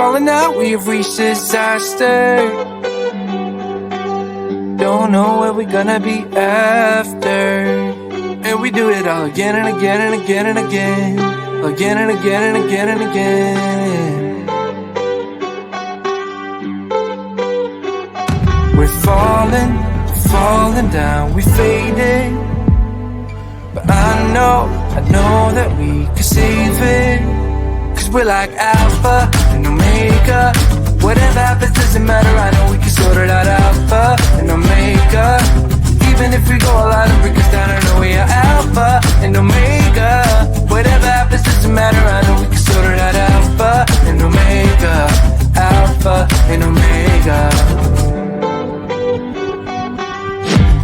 falling out, we've reached disaster. Don't know where we're gonna be after. And we do it all again and again and again and again. Again and again and again and again. We're falling down, we faded. But I know that we can save it. Cause we're like Alpha and Omega. Whatever happens doesn't matter, I know we can sort it out. Alpha and Omega. Even if we go all out and break us down, I know we are Alpha and Omega. Whatever happens doesn't matter, I know we can sort it out. Alpha and Omega. Alpha and Omega.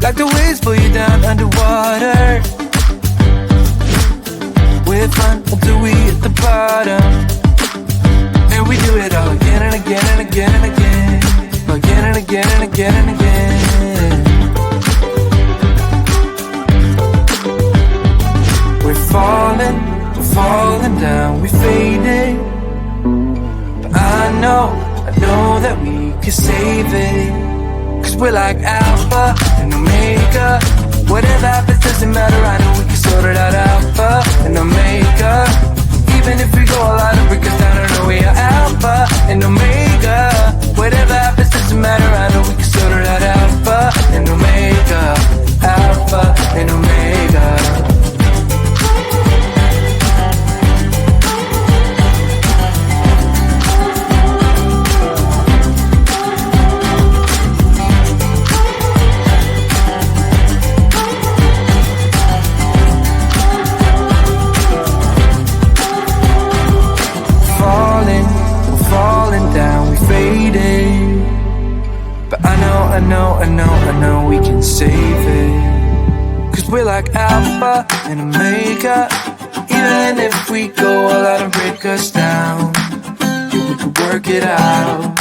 Like the waves pull you down underwater. We're fun until we hit the bottom. And we do it all again and again and again and again. Again and again and again and again. We're falling down, we faded. But I know that we can save it. Cause we're like Alpha and Omega. Whatever happens doesn't matter, I know we can sort it out. Alpha and Omega. Even if we go all out and break us down, I know we are Alpha and Omega. Whatever happens doesn't matter, I know we can sort it out. Alpha and Omega. Alpha and Omega. But I know we can save it. Cause we're like Alpha and Omega. Even if we go all out and break us down, yeah, we can work it out.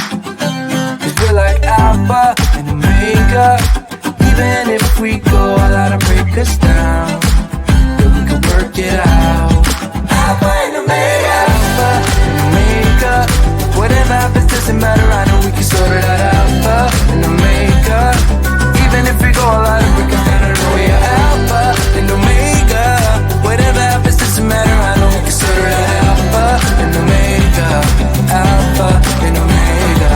Cause we're like Alpha and Omega. Even if we go all out and break us down, yeah, we can work it out. Alpha and Omega. Alpha and Omega. Whatever happens doesn't matter, I know we can sort it out. Alpha and Omega. Even if we go all out and break it down, I know we are Alpha and Omega. Whatever happens doesn't matter, I know we can sort it out. Alpha and Omega. Alpha and Omega.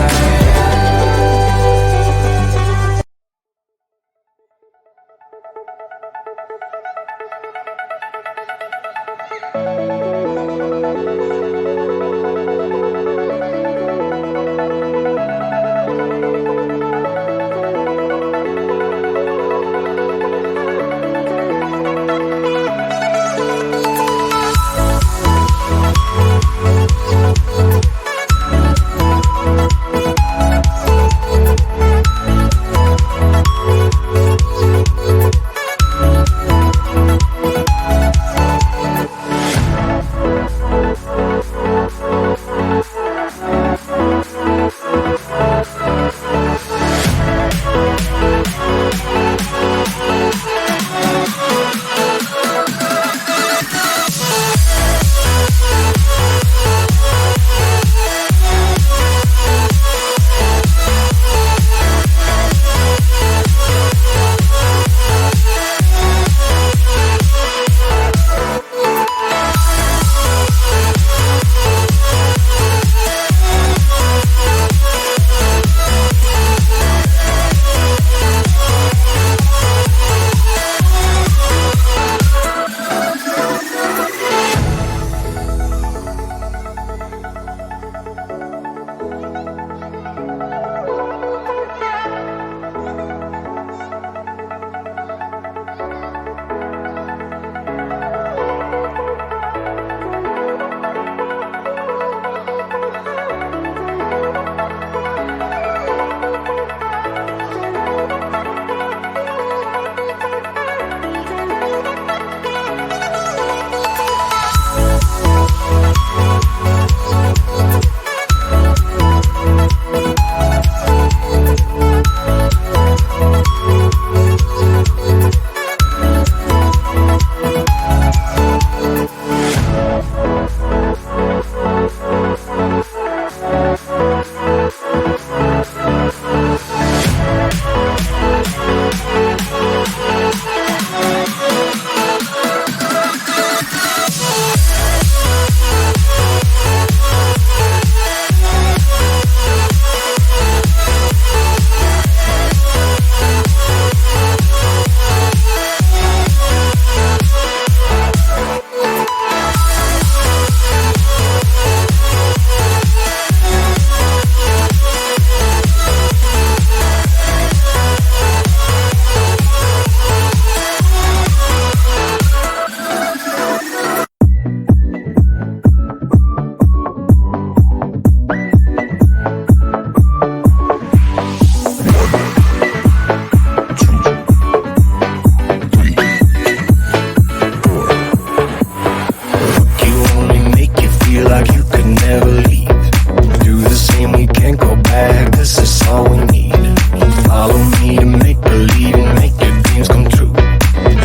Follow me to make believe and make your dreams come true.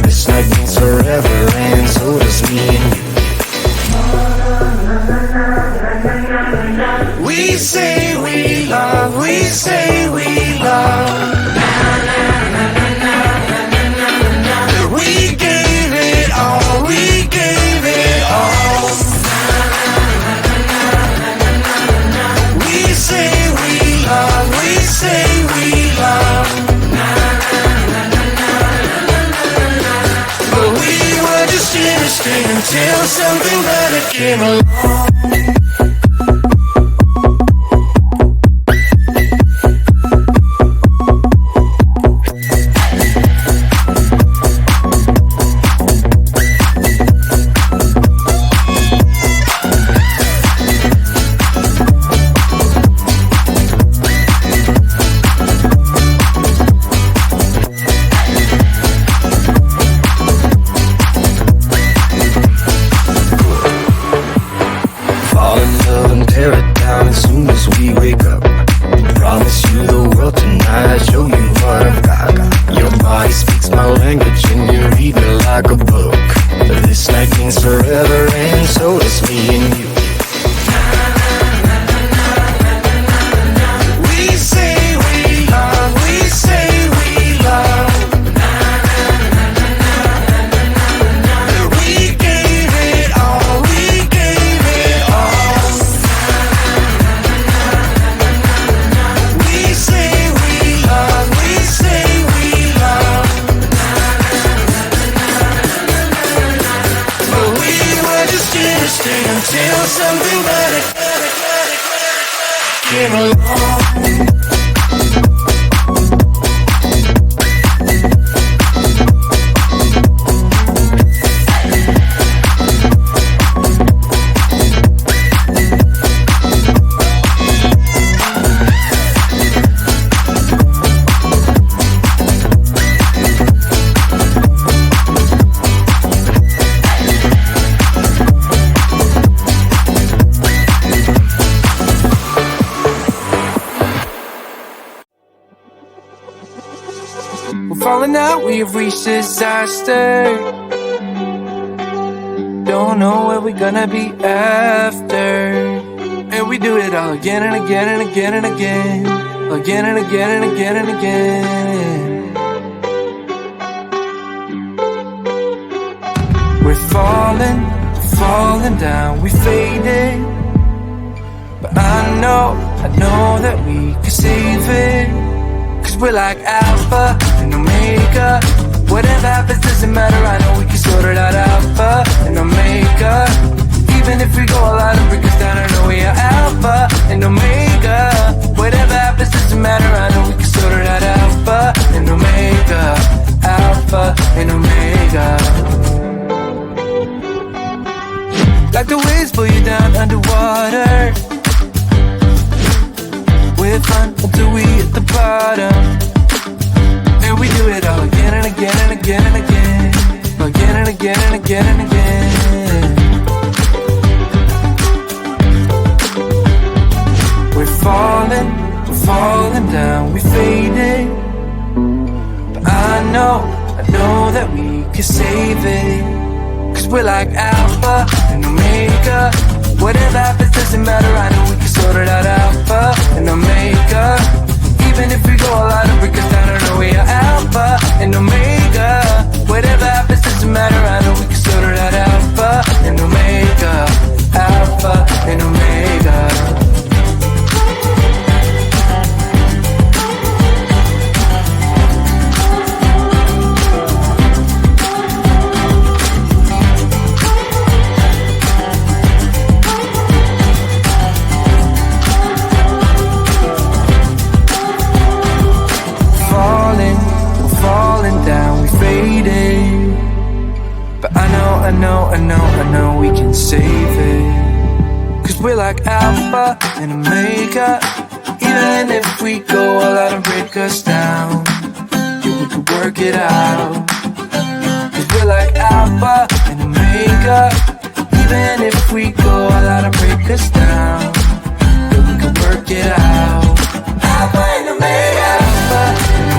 This night means forever and so does me and you. We say we love, we say we love. We gave it all, we gave it all. We say we love, we say we love. But we were just innocent until something better came along. Falling out, we've reached disaster. Don't know where we're gonna be after. And we do it all again and again and again and again. Again and again and again and again. We're falling, falling down, we fading. But I know that we can save it. Cause we're like alpha and omega. Whatever happens doesn't matter, I know we can sort it out. Alpha and omega. Even if we go all out and break us down, I know we are alpha and omega. Whatever happens doesn't matter, I know we can sort it out. Alpha and omega. Alpha and omega. Like the waves pull you down underwater. We're fun until we hit the bottom. And we do it all again and again and again and again. Again and again and again and again. We're falling down, we fading. But I know that we can save it. Cause we're like alpha and omega. Whatever happens doesn't matter, I know we can sort it out. Alpha and omega. Even if we go all out and break us down, I know we are alpha and omega. Whatever happens doesn't matter, I know we can sort it out. Alpha and omega. Alpha and omega. I know we can save it. Cause we're like alpha and omega. Even if we go all out and break us down, we can work it out. Cause we're like alpha and omega. Even if we go all out and break us down, we can work it out. Alpha and omega. Alpha and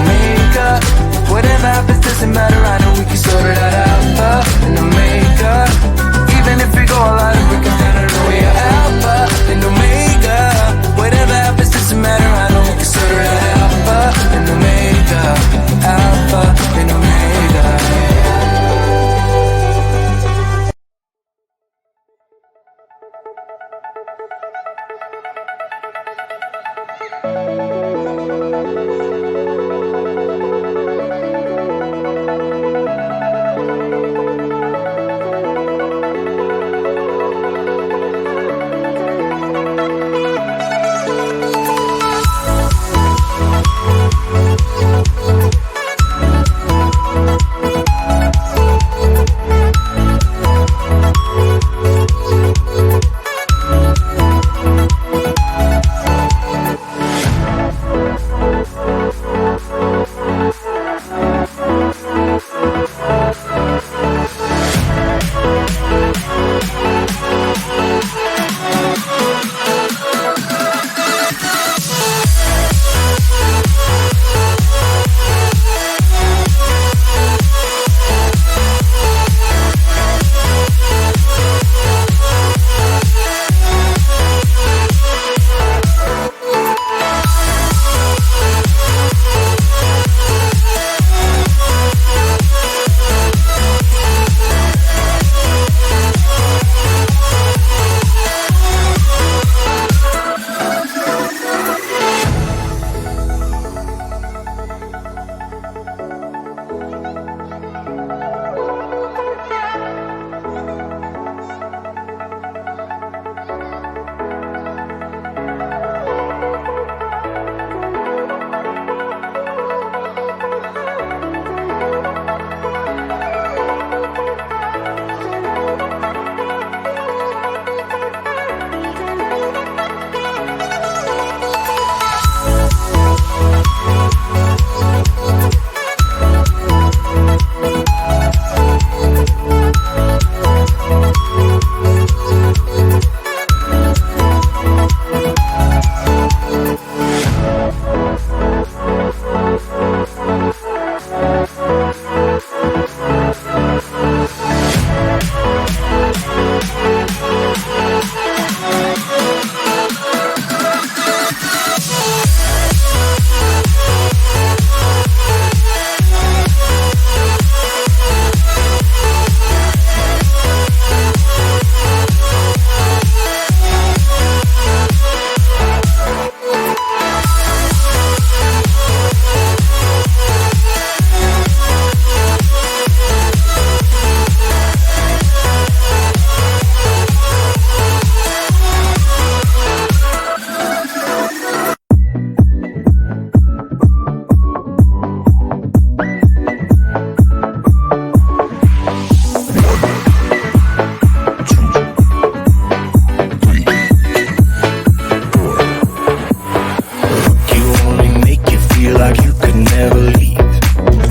could never leave.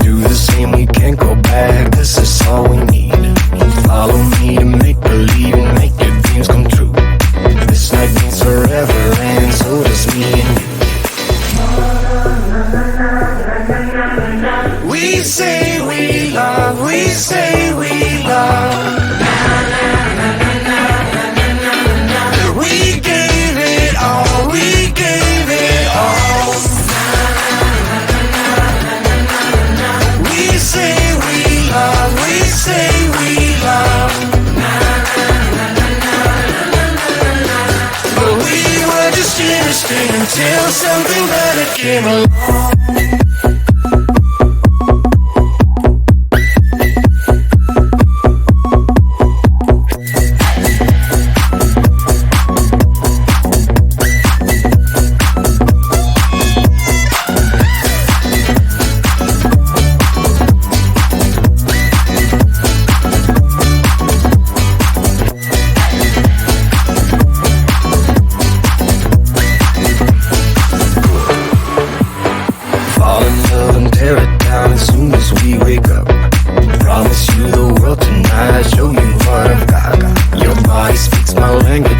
Do the same, we can't go back, this is all we need. Follow me to make believe and make your dreams come true. This night means forever and so does me and you. We say we love, we say we love. We gave it all, we gave it all. We say we love, we say we love. But we were just innocent until something better came along. Promise you the world tonight, show you what I've got. Your body speaks my language.